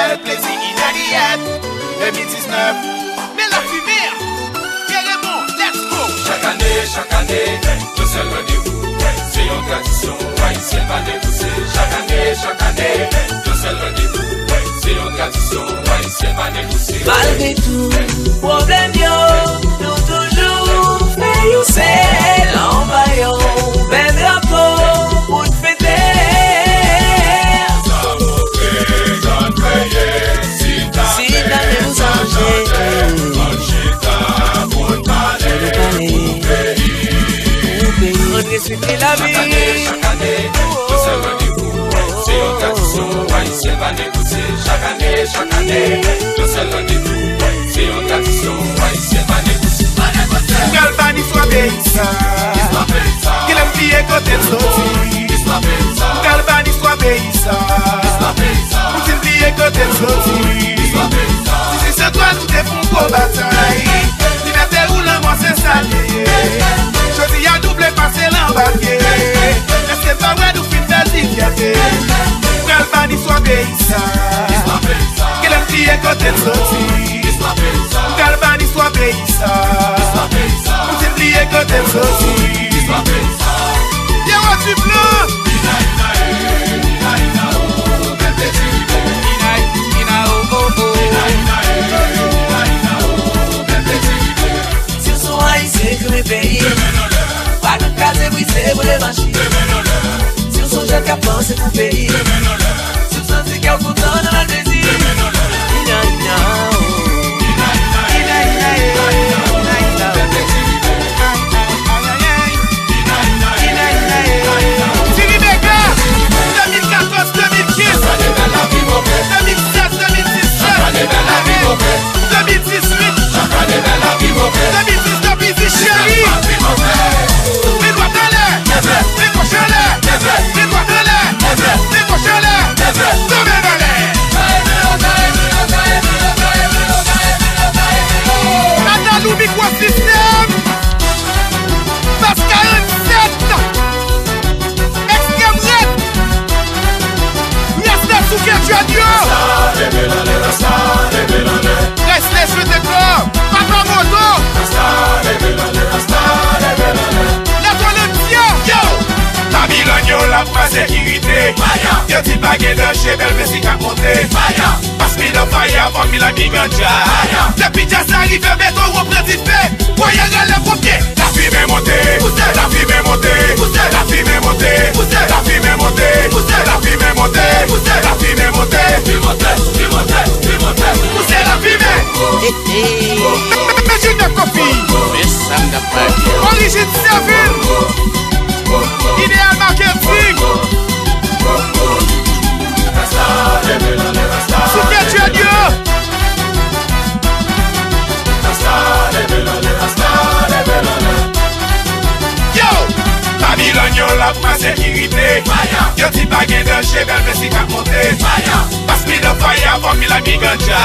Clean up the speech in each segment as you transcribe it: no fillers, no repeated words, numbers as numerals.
bel plaisir inarrière. 2019, mais la fumée, carrément, let's go. Chaque année, le seul rendez-vous, c'est une tradition, haïtienne va négocier. Chaque année, le seul rendez-vous, c'est une tradition, haïtienne va négocier. Malgré tout, problème yo, nous toujours faisons c'est l'envaillon, bel drapeau pour te fêter. Si t'as nous changer, on respecte la vie. Chaque année, le seul rendez-vous, c'est une tradition, haïtienne va négocier. Chaque année, le seul rendez-vous, c'est une tradition, haïtienne va négocier. Galvani soit béissa, qu'il aime pied côté de sorti. Galvani soit béissa, pour t'il pied côté de sorti. Si c'est toi nous te font pour bataille, liberté ou la mort c'est salé. Je dis à double passer l'embarqué. Est-ce que pas vrai nous fin de liberté? Galvani soit béissa, qu'il aime pied côté de sorti. Galvani soit béissa, pour t'il pied côté de sorti. Y'a du blanc. Si on sont haïtiens que mes pays, pas de case brisée pour les machines. Si on sont jeunes qui pensent pour pays, si on sont qui sont contents dans la désir. Sécurité, yo ti bagay de chebel mais si ka monter. Pass me the fire, fuck me la mi ganja. Depuis jazz arrive, béton reprend du fait. Voyage à le pompier, la fumée montée, la fumée montée, la fumée montée, la fumée montée, la fumée montée, la fumée montée, poussez la fumée. Mais je ne copie. Origine Seville. Idéal marketing. Souquet tu as Dieu. Yo, Babylone yo la ma sécurité. Yo ti bagay de chebel mais si ka monter. Pass me the fire, fuck me la mi ganja.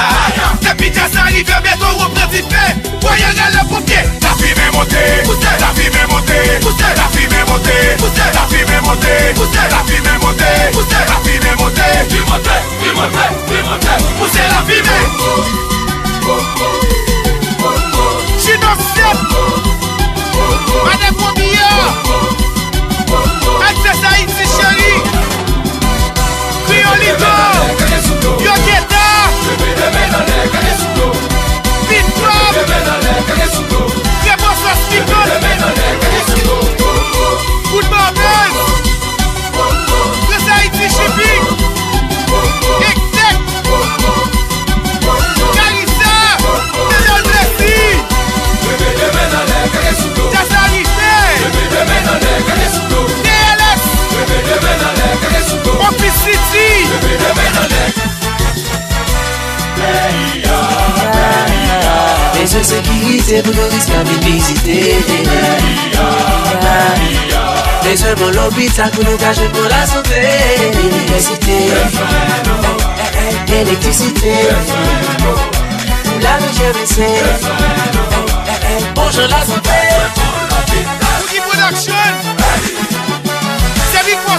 Depuis jazz arrive, béton reprend du fait. Voyage à le pompier, la fumée montée, la fumée montée, la fumée montée, la fumée montée, la fumée montée, la fumée montée, poussez la fumée. Chinoxiette, Madame Combillard, Access Haïti chérie, Criolito, Yoketa, Pit Club, Réponse Hospital, Good Barbers, Access Haïti Shipping, Exec, Carissa, Médal Blessy, Tassanité, TLS, Office City, les jeux sécurité pour nos risques à visiter. Les jeux pour l'hôpital pour nous cacher pour la santé. L'université, l'électricité, pour la GVC. Bonjour la santé. Production, c'est lui pour